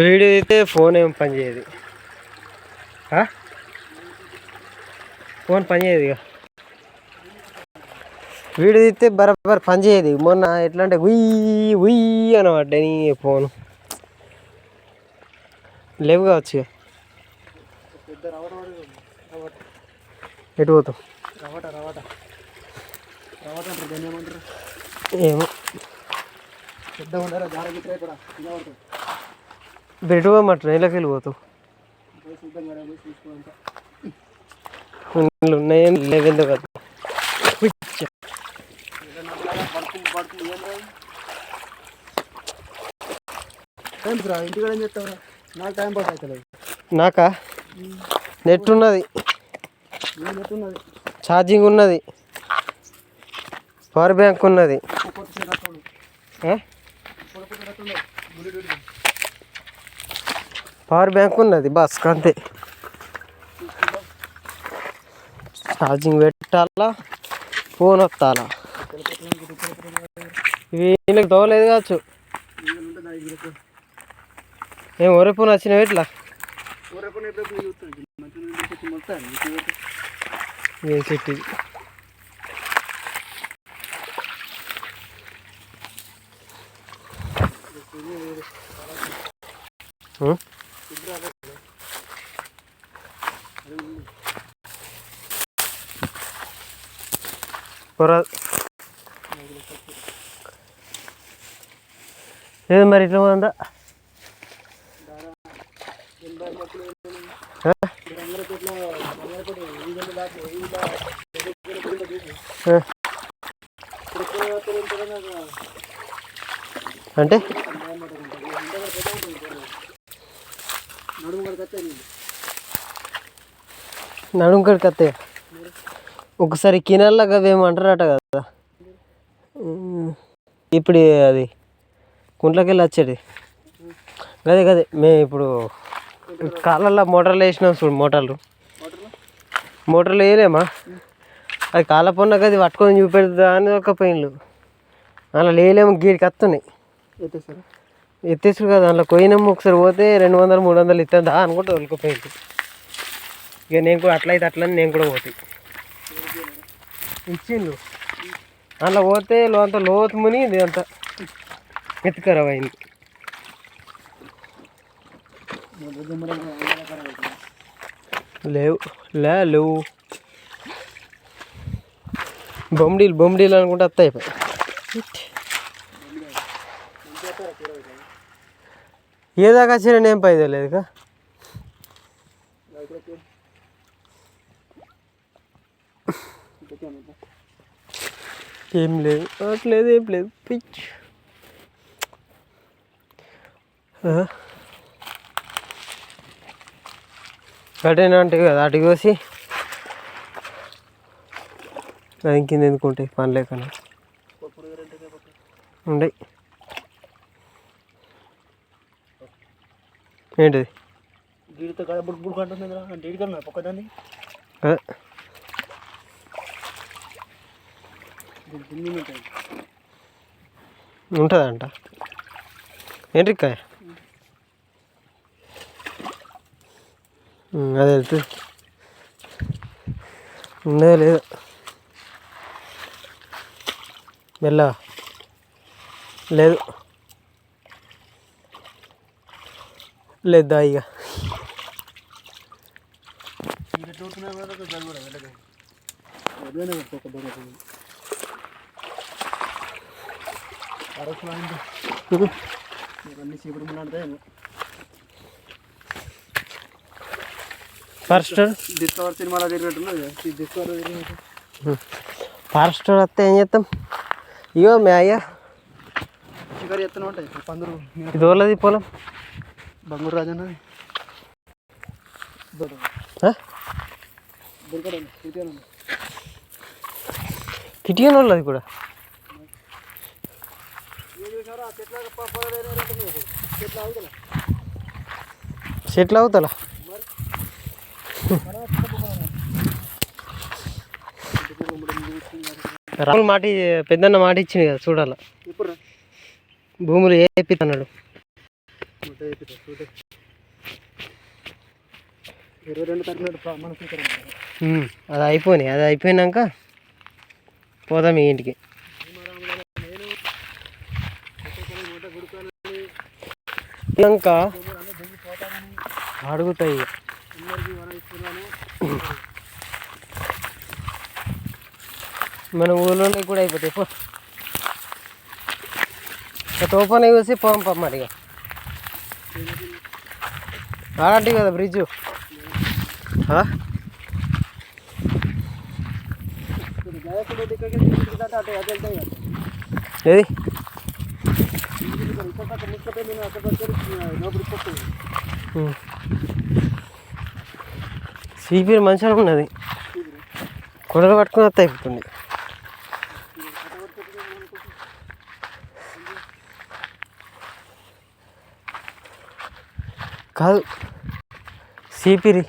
Video అయితే phone ఏం పని చేయదు, ఫోన్ పని చేయదు. ఇక వీడియో తీస్తే బరాబర్ పని చేయదు. మొన్న ఎట్లా అంటే ఉయ్యి ఉయ్యి అనమాట నీ ఫోను లేవు కావచ్చు. ఎటు పోతాం ఏమో బెటు పోమంటారు. నెలకి వెళ్ళిపోతావు ఉన్నాయని లేవెందుకు కదా ఇంటికాడ ఏం చెప్తావురా? నాకు టైం పాస్ అవుతలేదు. నాకా నెట్ ఉన్నది, ఛార్జింగ్ ఉన్నది, పవర్ బ్యాంక్ ఉన్నది. పవర్ బ్యాంక్ ఉన్నది బస్ అంతే. ఛార్జింగ్ పెట్టాలా, ఫోన్ వస్తాలా. ఇవి వీళ్ళకి తోలేదు కావచ్చు. ఏం ఒరే ఫోన్ వచ్చినావు ఎట్లా? ఏ చెట్టు ఏదో మరి ఇట్లా ఉందా? అంటే నడుము కడికి వస్తాయి. ఒకసారి కినాల్లో అవేమంటారట కదా, ఇప్పుడు అది కుంట్లోకి వెళ్ళి వచ్చేది గదే గదే. మేము ఇప్పుడు కాళ్ళల్లో మోటార్లు వేసినాం చూడు. మోటార్లు వేయలేమా? అది కాళ్ళ పొన్న గది పట్టుకొని చూపెడతా అని ఒక పెయిన్లు అలా లేలేమో. గీడికి వస్తున్నాయి ఎత్తేసారు కదా. అందులో పోయినాము ఒకసారి పోతే 200 300 ఇస్తుందా అనుకుంటా ఒక పెయింట్. ఇక నేను కూడా అట్లయితే అట్లని నేను కూడా పోతాయి ఇచ్చిండు. అందులో పోతే అంత లోతు ముని ఇది అంతా ఎత్తుకరావు అయింది. లేవు బొమ్మిడీలు అనుకుంటే వస్తాయి. ఏదాకా వచ్చినా నేను పైదే లేదు. ఏం లేదు అట్లేదు, ఏం లేదు. పిచ్ అటేనా అంటే కదా అటుకి కోసి అది కింద ఎందుకుంటాయి పని లేకనా ఉండే. ఏంటిది ఉంటుందంట ఏంటికాయ అదే వెళ్తుంది. ఉండేది లేదు మెల్ల లేదు లేదా ఇక ఫారెస్టర్ సినిమాలో ఫారెస్టర్ వస్తే ఏం చేస్తాం? ఇగో మే అయ్యా ఇది వాళ్ళది పొలం బంగూరు రాజన్నది. కిటికీ వాళ్ళది కూడా చెట్లు అవుతలా రాములు మాట పెద్దన్న మాట ఇచ్చింది కదా చూడాల. భూములు ఏపిస్తున్నాడు అది అయిపోయినాయి. అది అయిపోయినాక పోదాం ఈ ఇంటికి. ఇంకా అడుగుతాయి మన ఊళ్ళోనే కూడా అయిపోతాయి. తోపని చూసి పోం మరిగా ఆడంటి కదా బ్రిడ్జ్. ఏది సిపి మంచిగా ఉన్నది. కొడలు పట్టుకుని వస్తే అయిపోతుంది. కాదు సిపిరి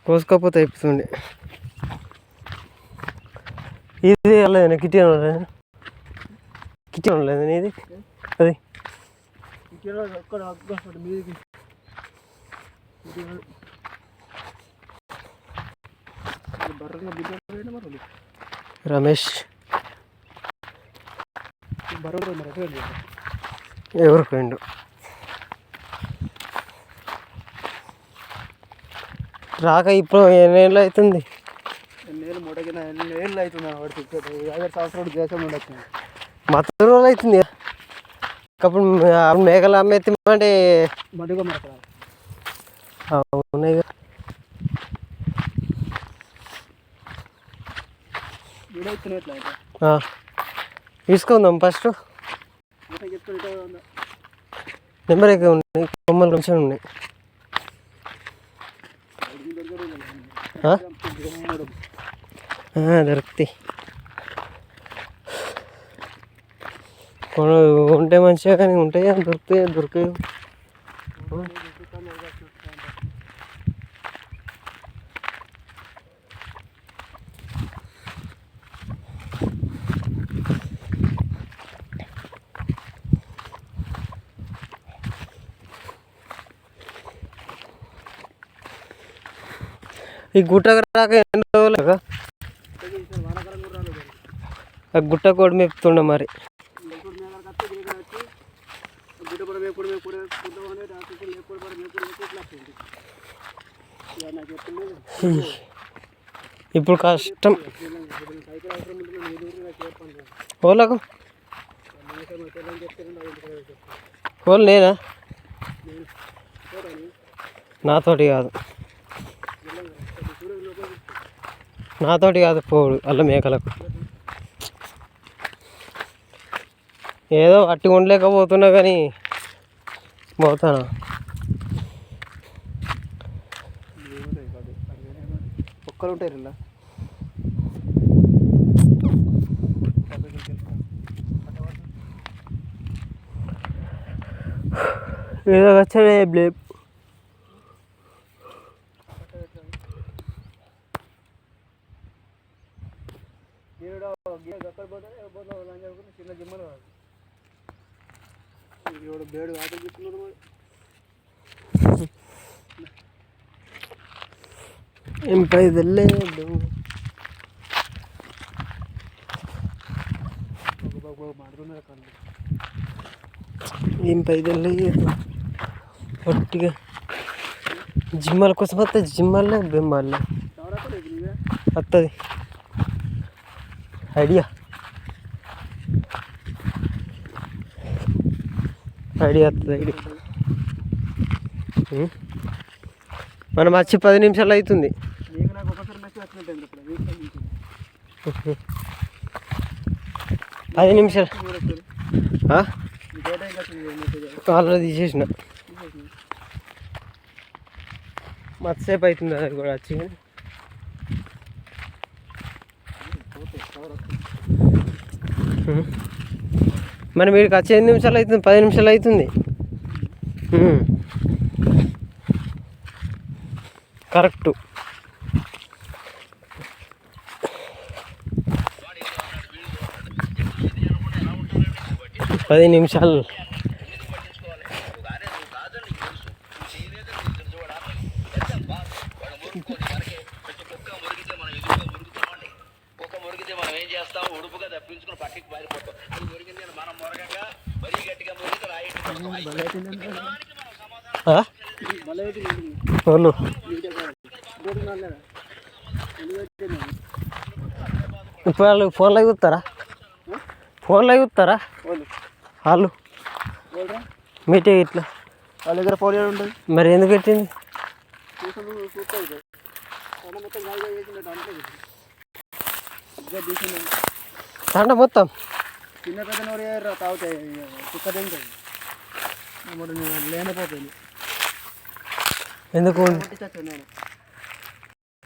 కోసుకోకపోతే అయిపోతుంది. ఇది వెళ్ళలేదు కిటీ అనలేదు. కిటీ అనలేదు ఇది అది రమేష్ ఎవరు ఫ్రెండ్ రాక ఇప్పుడు ఎన్నేళ్ళు అవుతుంది. ఎన్నేళ్ళు అవుతుంది. 5 సంవత్సరాలు దేశం ఉండొచ్చు. మొత్తం రోజులు అవుతుంది. అప్పుడు మేకలు అమ్మేస్తామంటే మడుగా మరక ఉన్నాయి. తీసుకుందాం ఫస్ట్. నెంబర్ ఎక్కువ ఉన్నాయి. కొమ్మలు కొంచెం ఉన్నాయి. దొరుకుతాయి. ఉంటే మంచిగా కానీ ఉంటాయి దొరికాయి. ఈ గుట్టకు రాక ఎన్ని రోజులుగా ఆ గుట్ట కూడా మెప్పుతుండే మరి. ఇప్పుడు కష్టం ఓలకు. ఓళ్ళు నేనా? నాతోటి కాదు పోడు అల్ల మేకలకు. ఏదో అట్టి ఉండలేకపోతున్నా కానీ పోతాను. ఒక్కరు ఉంటారు ఇలా ఏదో వచ్చే బ్లేప్ చిన్న జిమ్మలు బేడు ఆటలు చెప్తున్నారు. ఏం పైదలేదు ఏం పైదలేదు ఒట్టిగా జిమ్మల కోసం వస్తుంది. జిమ్మల్లే బెమ్మల్లే వస్తుంది. ఐడియా వస్తుంది. ఐడియా మనం వచ్చి 10 నిమిషాలు అవుతుంది. 10 నిమిషాలు ఆల్రెడీ తీసేసిన. మత్సేపు అవుతుంది అది కూడా వచ్చి. మనం వీడికి వచ్చి 8 నిమిషాలు అవుతుంది. 10 నిమిషాలు అవుతుంది. కరెక్టు. 10 నిమిషాలు. ఆ? వాళ్ళు ఇప్పుడు వాళ్ళు ఫోన్లో చూస్తారా? ఫోన్లో చూస్తారా వాళ్ళు? మీటే ఇట్లా వాళ్ళ దగ్గర ఫోన్ ఉంటుంది. మరి ఎందుకు పెట్టింది? తండ మొత్తం చిన్న పెద్ద నోడి తాగుతాయి కుక్క తింటుంది. లేనిపోతుంది ఎందుకు? నేను